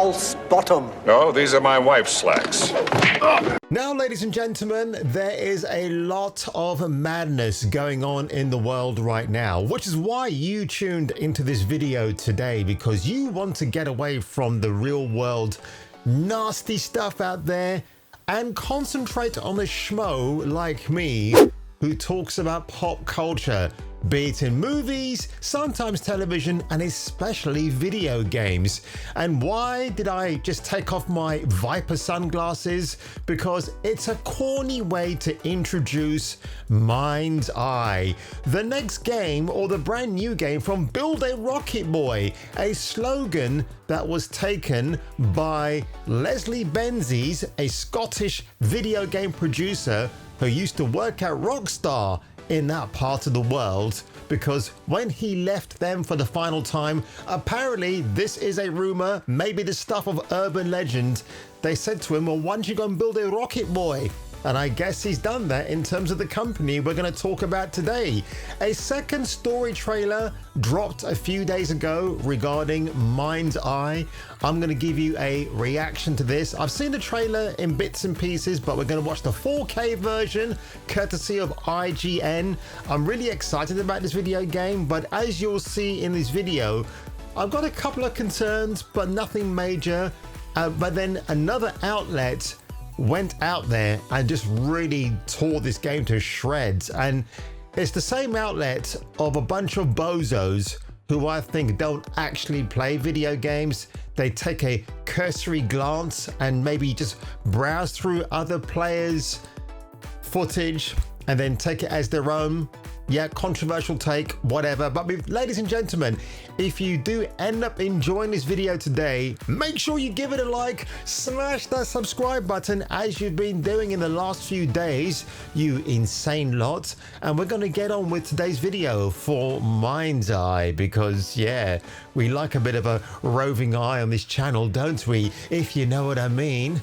false bottom. No, these are my wife's slacks. Now, ladies and gentlemen, there is a lot of madness going on in the world right now, which is why you tuned into this video today, because you want to get away from the real world nasty stuff out there and concentrate on a schmo like me who talks about pop culture, be it in movies, sometimes television, and especially video games. And why did I just take off my Viper sunglasses? Because it's a corny way to introduce MindsEye, the next game, or the brand new game from Build a Rocket Boy, a slogan that was taken by Leslie Benzies, a Scottish video game producer who used to work at Rockstar in that part of the world, because when he left them for the final time, apparently this is a rumor, maybe the stuff of urban legend, they said to him, well, why don't you go and build a rocket boy? And I guess he's done that in terms of the company we're going to talk about today. A second story trailer dropped a few days ago regarding MindsEye. I'm going to give you a reaction to this. I've seen the trailer in bits and pieces, but we're going to watch the 4K version courtesy of IGN. I'm really excited about this video game, but as you'll see in this video, I've got a couple of concerns, but nothing major. But then another outlet went out there and just really tore this game to shreds, and it's the same outlet of a bunch of bozos who I think don't actually play video games. They take a cursory glance and maybe just browse through other players' footage and then take it as their own. Yeah, controversial take, whatever. But ladies and gentlemen, if you do end up enjoying this video today, make sure you give it a like, smash that subscribe button as you've been doing in the last few days, you insane lot. And we're going to get on with today's video for MindsEye, because yeah, we like a bit of a roving eye on this channel, don't we? If you know what I mean.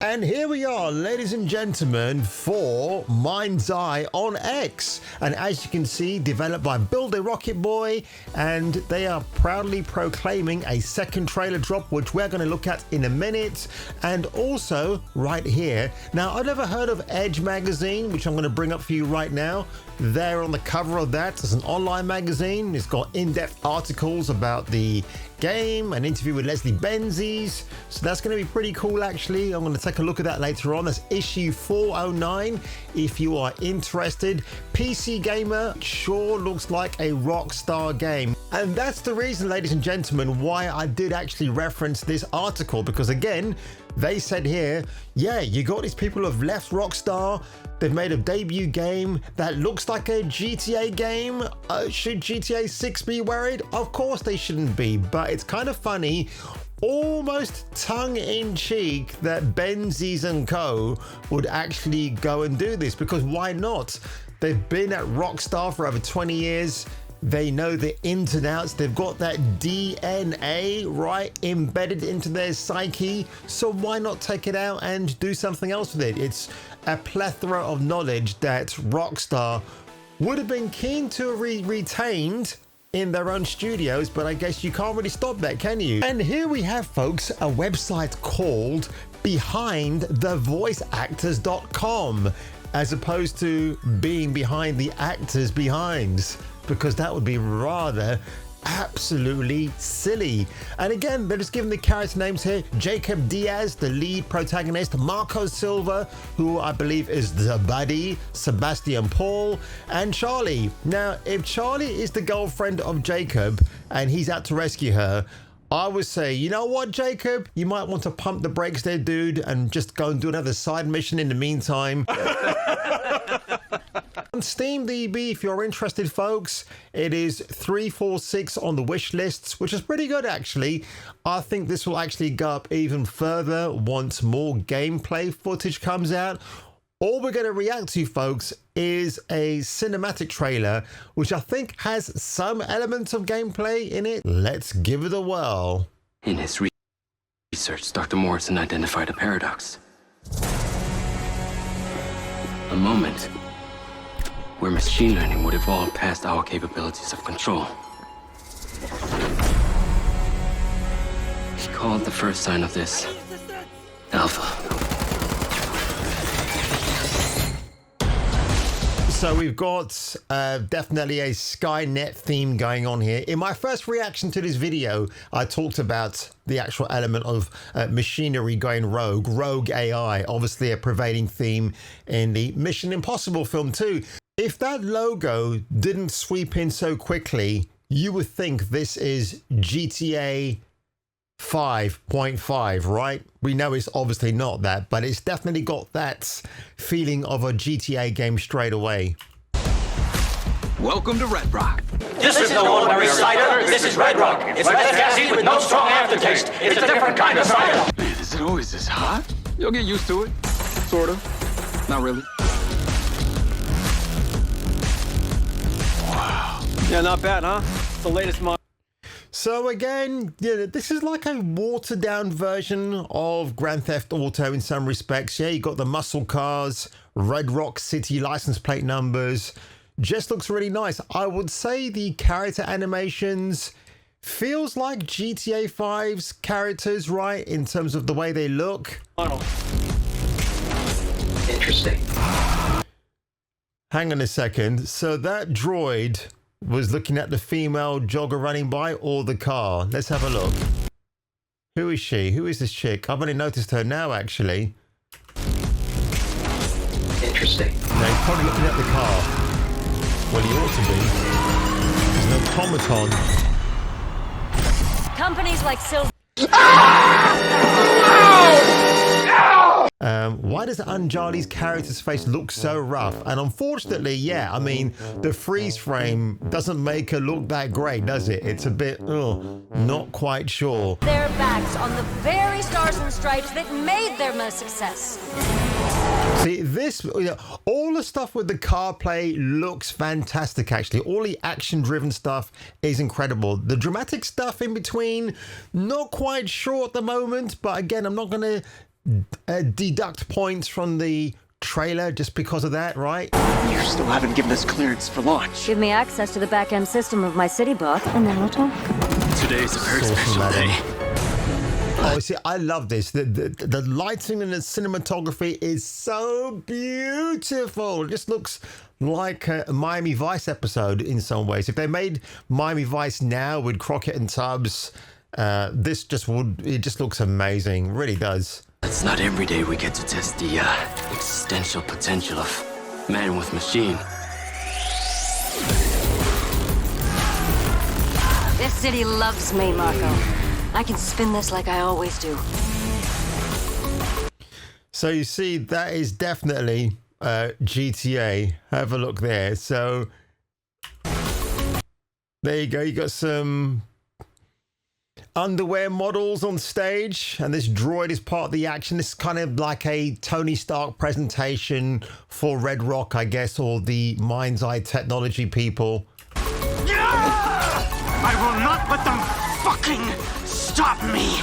And here we are, ladies and gentlemen, for MindsEye on X. And as you can see, developed by Build a Rocket Boy, and they are proudly proclaiming a second trailer drop, which we're going to look at in a minute. And also right here, now I've never heard of Edge magazine, which I'm going to bring up for you right now. There on the cover of that is an online magazine. It's got in-depth articles about the game, an interview with Leslie Benzies, so that's going to be pretty cool. Actually, I'm going to take a look at that later on. That's issue 409 if you are interested. PC Gamer sure looks like a Rockstar game, and that's the reason, ladies and gentlemen, why I did actually reference this article, because again, they said here, yeah, you got these people who have left Rockstar. They've made a debut game that looks like a GTA game. Should GTA 6 be worried? Of course they shouldn't be, but it's kind of funny, almost tongue-in-cheek, that Benzies and Co. would actually go and do this, because why not? They've been at Rockstar for over 20 years. They know the ins and outs. They've got that DNA right embedded into their psyche. So why not take it out and do something else with it? It's a plethora of knowledge that Rockstar would have been keen to have retained in their own studios, but I guess you can't really stop that, can you? And here we have, folks, a website called BehindTheVoiceActors.com, as opposed to being behind the actors behinds, because that would be rather absolutely silly. And again, they're just giving the character names here: Jacob Diaz, the lead protagonist; Marco Silva, who I believe is the buddy; Sebastian Paul; and Charlie. Now, if Charlie is the girlfriend of Jacob and he's out to rescue her, I would say, you know what, Jacob, you might want to pump the brakes there, dude, and just go and do another side mission in the meantime. On Steam DB, if you're interested, folks, it is 346 on the wish lists, which is pretty good, actually. I think this will actually go up even further once more gameplay footage comes out. All we're going to react to, folks, is a cinematic trailer, which I think has some elements of gameplay in it. Let's give it a whirl. In his research, Dr. Morrison identified a paradox. A moment where machine learning would evolve past our capabilities of control. He called the first sign of this Alpha. So we've got definitely a Skynet theme going on here. In my first reaction to this video, I talked about the actual element of machinery going rogue AI, obviously a prevailing theme in the Mission Impossible film too. If that logo didn't sweep in so quickly, you would think this is GTA 5.5, right? We know it's obviously not that, but it's definitely got that feeling of a GTA game straight away. Welcome to Red Rock. This is no ordinary cider. This is Red Rock. It's less gassy with no strong aftertaste. It's a different kind of cider. Man, is it always this hot? You'll get used to it. Sort of. Not really. Wow. Yeah, not bad, huh? It's the latest model. So again, yeah, this is like a watered down version of Grand Theft Auto in some respects. Yeah, you got the muscle cars, Red Rock City license plate numbers. Just looks really nice. I would say the character animations feels like GTA 5's characters, right? In terms of the way they look. Interesting. Hang on a second. So that droid was looking at the female jogger running by or the car. Let's have a look. Who is she? Who is this chick? I've only noticed her now, actually. Interesting. No, he's probably looking at the car. Well, he ought to be. There's no automaton. Companies like Silver. Why does Anjali's character's face look so rough? And unfortunately, yeah, I mean, the freeze frame doesn't make her look that great, does it? It's a bit, not quite sure. Their backs on the very stars and stripes that made them a success. See, this, all the stuff with the car play looks fantastic, actually. All the action-driven stuff is incredible. The dramatic stuff in between, not quite sure at the moment, but again, I'm not going to deduct points from the trailer just because of that, right? You still haven't given us clearance for launch. Give me access to the back-end system of my city bot, and then we'll talk. Today's a very special day. Oh, see, I love this. The lighting and the cinematography is so beautiful. It just looks like a Miami Vice episode in some ways. If they made Miami Vice now with Crockett and Tubbs, this just would, it just looks amazing. Really does. It's not every day we get to test the existential potential of man with machine. This city loves me, Marco. I can spin this like I always do. So you see, that is definitely GTA. Have a look there. So there you go. You got some underwear models on stage, and this droid is part of the action. This is kind of like a Tony Stark presentation for Red Rock, I guess, or the MindsEye technology people. I will not let them fucking stop me!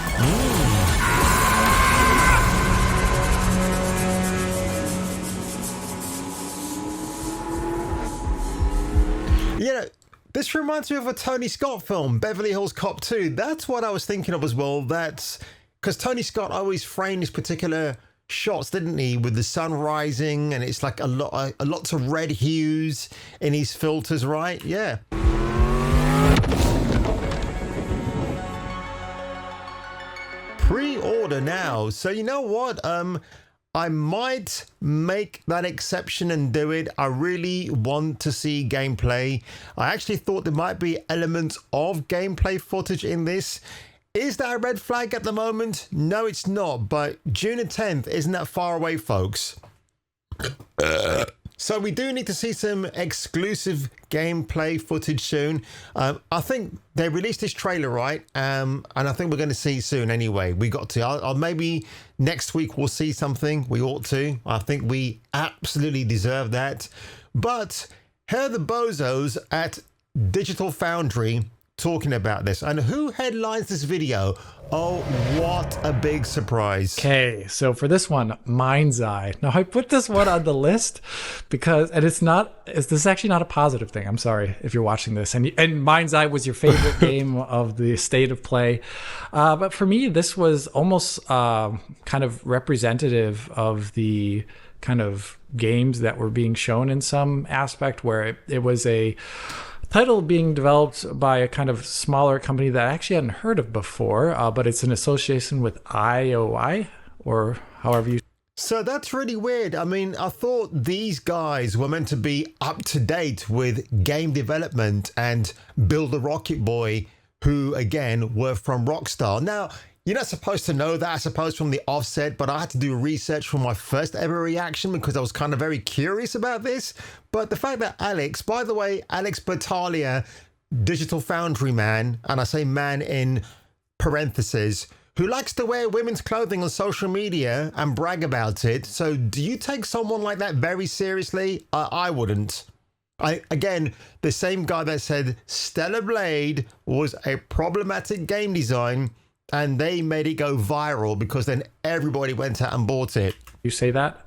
You know, this reminds me of a Tony Scott film, Beverly Hills Cop 2. That's what I was thinking of as well. That's because Tony Scott always framed his particular shots, didn't he, with the sun rising, and it's like lots of red hues in his filters, right? Yeah. Pre-order now. So you know what? I might make that exception and do it. I really want to see gameplay. I actually thought there might be elements of gameplay footage in this. Is that a red flag at the moment? No, it's not. But June the 10th isn't that far away, folks. So we do need to see some exclusive gameplay footage soon. I think they released this trailer, right? And I think we're going to see soon anyway. We got to. I'll maybe next week we'll see something. We ought to. I think we absolutely deserve that. But here are the bozos at Digital Foundry talking about this. And who headlines this video? Oh, what a big surprise. Okay, so for this one, MindsEye. Now I put this one on the list because, and this is actually not a positive thing. I'm sorry if you're watching this. And MindsEye was your favorite game of the state of play. But for me, this was almost kind of representative of the kind of games that were being shown in some aspect, where it was a title being developed by a kind of smaller company that I actually hadn't heard of before, but it's an association with IOI, or however you. So that's really weird. I mean, I thought these guys were meant to be up to date with game development and build a Rocket Boy, who again were from Rockstar. Now, you're not supposed to know that, I suppose, from the offset, but I had to do research for my first ever reaction because I was kind of very curious about this. But the fact that Alex, by the way, Alex Battaglia, Digital Foundry man, and I say man in parentheses, who likes to wear women's clothing on social media and brag about it. So do you take someone like that very seriously? I wouldn't. Again, the same guy that said Stellar Blade was a problematic game design, and they made it go viral because then everybody went out and bought it. You say that,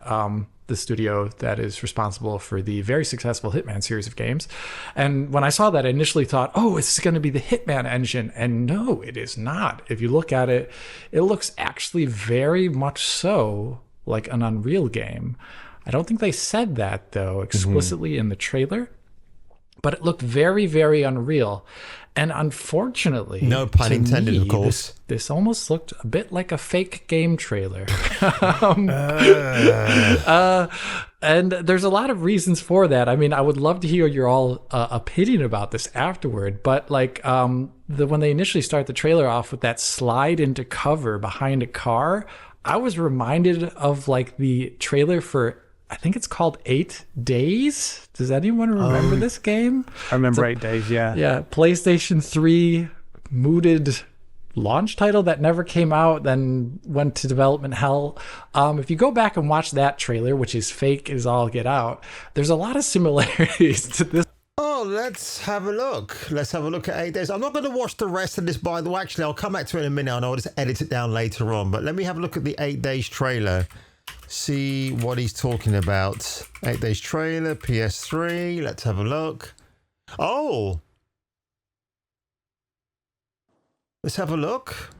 the studio that is responsible for the very successful Hitman series of games. And when I saw that, I initially thought, oh, it's going to be the Hitman engine. And no, it is not. If you look at it, it looks actually very much so like an Unreal game. I don't think they said that, though, explicitly in the trailer, but it looked very, very Unreal. And unfortunately, no pun intended, of course, this almost looked a bit like a fake game trailer. And there's a lot of reasons for that. I mean, I would love to hear your all opinion about this afterward. But like when they initially start the trailer off with that slide into cover behind a car, I was reminded of like the trailer for, I think it's called 8 Days. Does anyone remember this game? I remember 8 Days, yeah. Yeah, PlayStation 3 mooted launch title that never came out, then went to development hell. If you go back and watch that trailer, which is fake as all get out, there's a lot of similarities to this. Oh, let's have a look. Let's have a look at 8 Days. I'm not going to watch the rest of this, by the way. Actually, I'll come back to it in a minute. I know I'll just edit it down later on. But let me have a look at the 8 Days trailer. See what he's talking about. 8 Days trailer, PS3. Let's have a look. Oh. Let's have a look.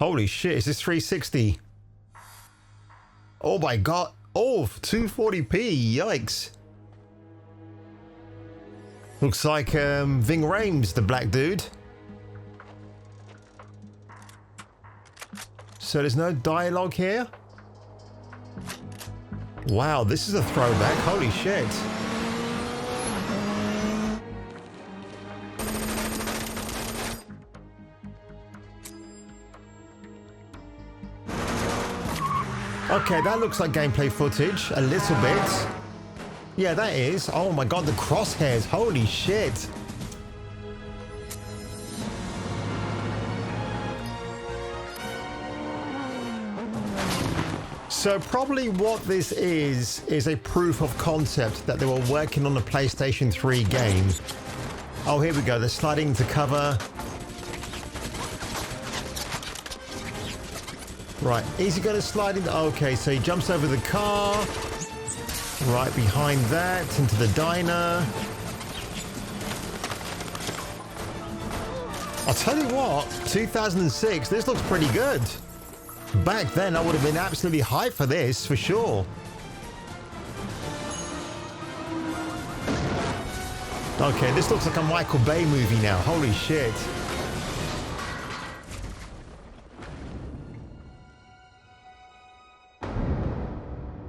Holy shit, is this 360? Oh my god. Oh, 240p. Yikes. Looks like Ving Rhames, the black dude. So there's no dialogue here? Wow, this is a throwback. Holy shit. Okay, that looks like gameplay footage, a little bit. Yeah, that is. Oh my god, the crosshairs. Holy shit. So probably what this is a proof of concept that they were working on a PlayStation 3 game. Oh, here we go. They're sliding into cover. Right, is he going to slide in? Okay, so he jumps over the car. Right behind that, into the diner. I'll tell you what, 2006, this looks pretty good. Back then, I would have been absolutely hyped for this, for sure. Okay, this looks like a Michael Bay movie now. Holy shit.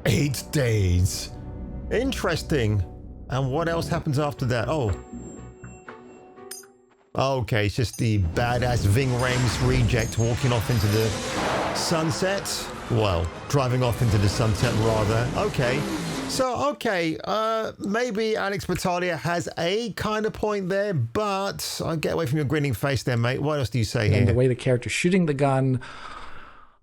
Eight Days. Interesting. And what else happens after that? Oh. Okay, it's just the badass Ving Rhames reject walking off into the sunset. Well, driving off into the sunset, rather. Okay. So, okay, maybe Alex Battaglia has a kind of point there, but I'll get away from your grinning face there, mate. What else do you say here? And the way the character shooting the gun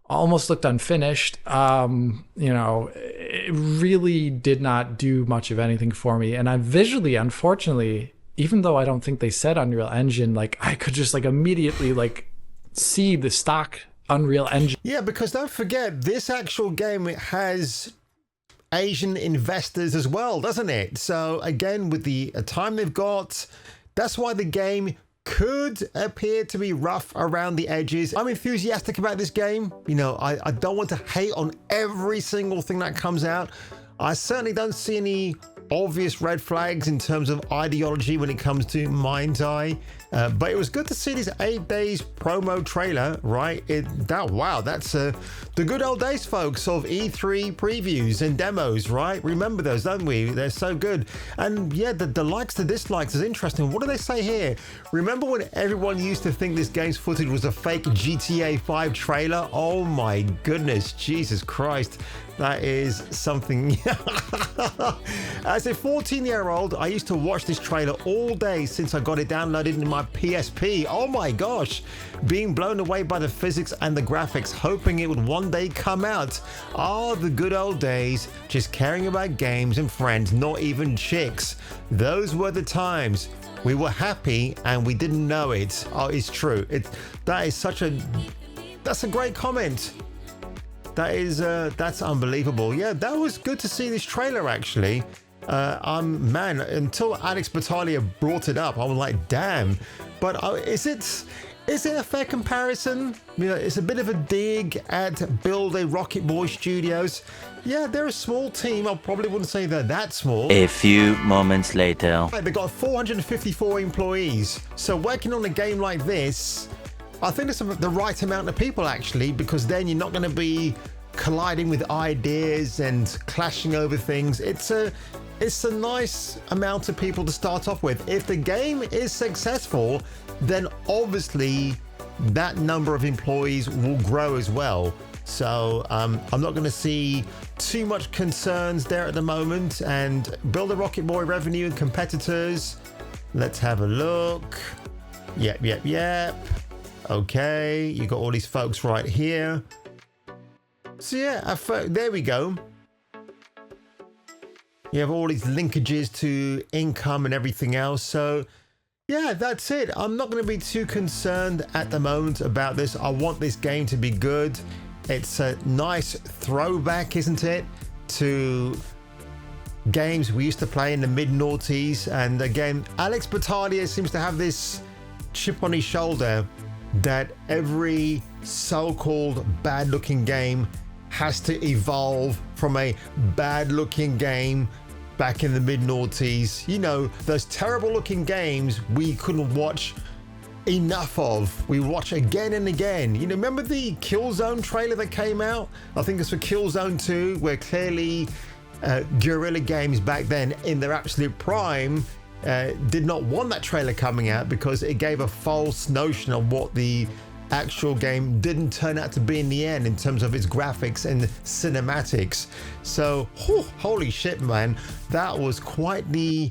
almost looked unfinished. You know, it really did not do much of anything for me. And I visually, unfortunately, even though I don't think they said Unreal Engine, like I could just like immediately like see the stock Unreal Engine. Yeah, because don't forget, this actual game, it has Asian investors as well, doesn't it? So again, with the time they've got, that's why the game could appear to be rough around the edges. I'm enthusiastic about this game. You know, I don't want to hate on every single thing that comes out. I certainly don't see any obvious red flags in terms of ideology when it comes to MindsEye. But it was good to see this 8 days promo trailer, right? Wow, that's the good old days, folks, of E3 previews and demos, right? Remember those, don't we? They're so good. And yeah, the likes to dislikes is interesting. What do they say here? Remember when everyone used to think this game's footage was a fake GTA 5 trailer? Oh my goodness, Jesus Christ. That is something. As a 14-year-old, I used to watch this trailer all day since I got it downloaded in my PSP. Oh my gosh. Being blown away by the physics and the graphics, hoping it would one day come out. Ah, the good old days, just caring about games and friends, not even chicks. Those were the times. We were happy and we didn't know it. Oh, it's true. That's a great comment. That's unbelievable. Yeah, that was good to see this trailer actually. Man, until Alex Battaglia brought it up, I was like, damn. But is it a fair comparison? You know, it's a bit of a dig at Build a Rocket Boy Studios. Yeah, they're a small team. I probably wouldn't say they're that small. A few moments later. They've got 454 employees. So working on a game like this, I think it's the right amount of people actually, because then you're not going to be colliding with ideas and clashing over things. It's a nice amount of people to start off with. If the game is successful, then obviously that number of employees will grow as well. So I'm not going to see too much concerns there at the moment. And Build a Rocket Boy revenue and competitors. Let's have a look. Yep. Okay, you got all these folks right here. So yeah, there we go. You have all these linkages to income and everything else. So yeah, that's it. I'm not going to be too concerned at the moment about this. I want this game to be good. It's a nice throwback, isn't it, to games we used to play in the mid-noughties. And again, Alex Battaglia seems to have this chip on his shoulder that every so-called bad-looking game has to evolve from a bad-looking game back in the mid-noughties. You know, those terrible-looking games we couldn't watch enough of. We watch again and again. You know, remember the Killzone trailer that came out? I think it's for Killzone 2, where clearly Guerrilla Games back then, in their absolute prime, did not want that trailer coming out because it gave a false notion of what the actual game didn't turn out to be in the end in terms of its graphics and cinematics. So, holy shit, man, that was quite the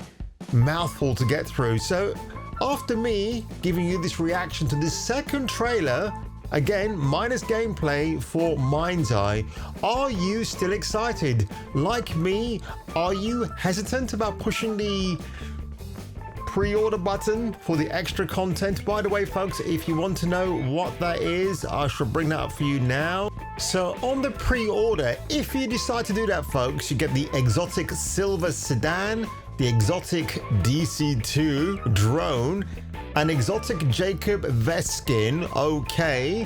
mouthful to get through. So after me giving you this reaction to this second trailer, again, minus gameplay for MindsEye, are you still excited? Like me, are you hesitant about pushing the pre-order button for the extra content? By the way, folks, if you want to know what that is, I shall bring that up for you now. So on the pre-order, if you decide to do that, folks, you get the exotic silver sedan, the exotic DC-2 drone, an exotic Jacob vest skin. Okay.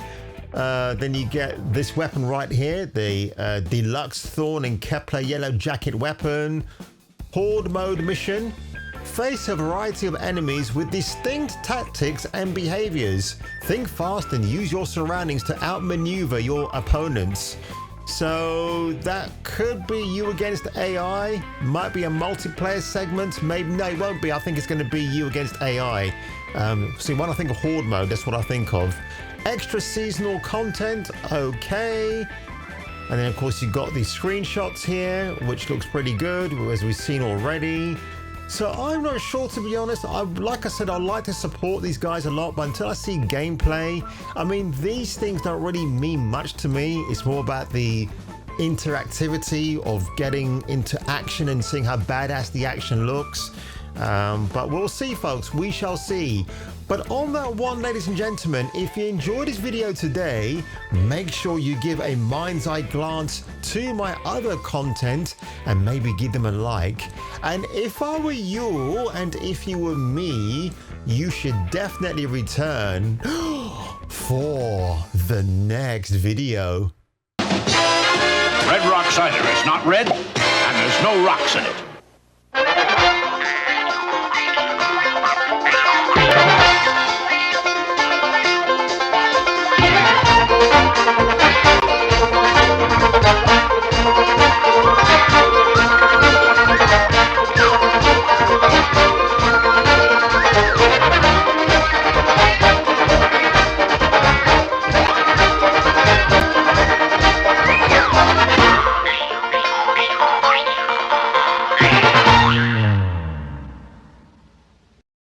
Then you get this weapon right here, the deluxe Thorn and Kepler yellow jacket weapon. Horde mode mission. Face a variety of enemies with distinct tactics and behaviors. Think fast and use your surroundings to outmaneuver your opponents. So that could be you against AI. Might be a multiplayer segment. Maybe, no, it won't be. I think it's going to be you against AI. See, when I think of Horde mode, that's what I think of. Extra seasonal content. Okay. And then, of course, you've got these screenshots here, which looks pretty good, as we've seen already. So I'm not sure, to be honest. Like I said, I like to support these guys a lot, but until I see gameplay, I mean, these things don't really mean much to me. It's more about the interactivity of getting into action and seeing how badass the action looks. But we'll see, folks. We shall see. But on that one, ladies and gentlemen, if you enjoyed this video today, make sure you give a mind's eye glance to my other content and maybe give them a like. And if I were you and if you were me, you should definitely return for the next video. Red Rock cider is not red, and there's no rocks in it.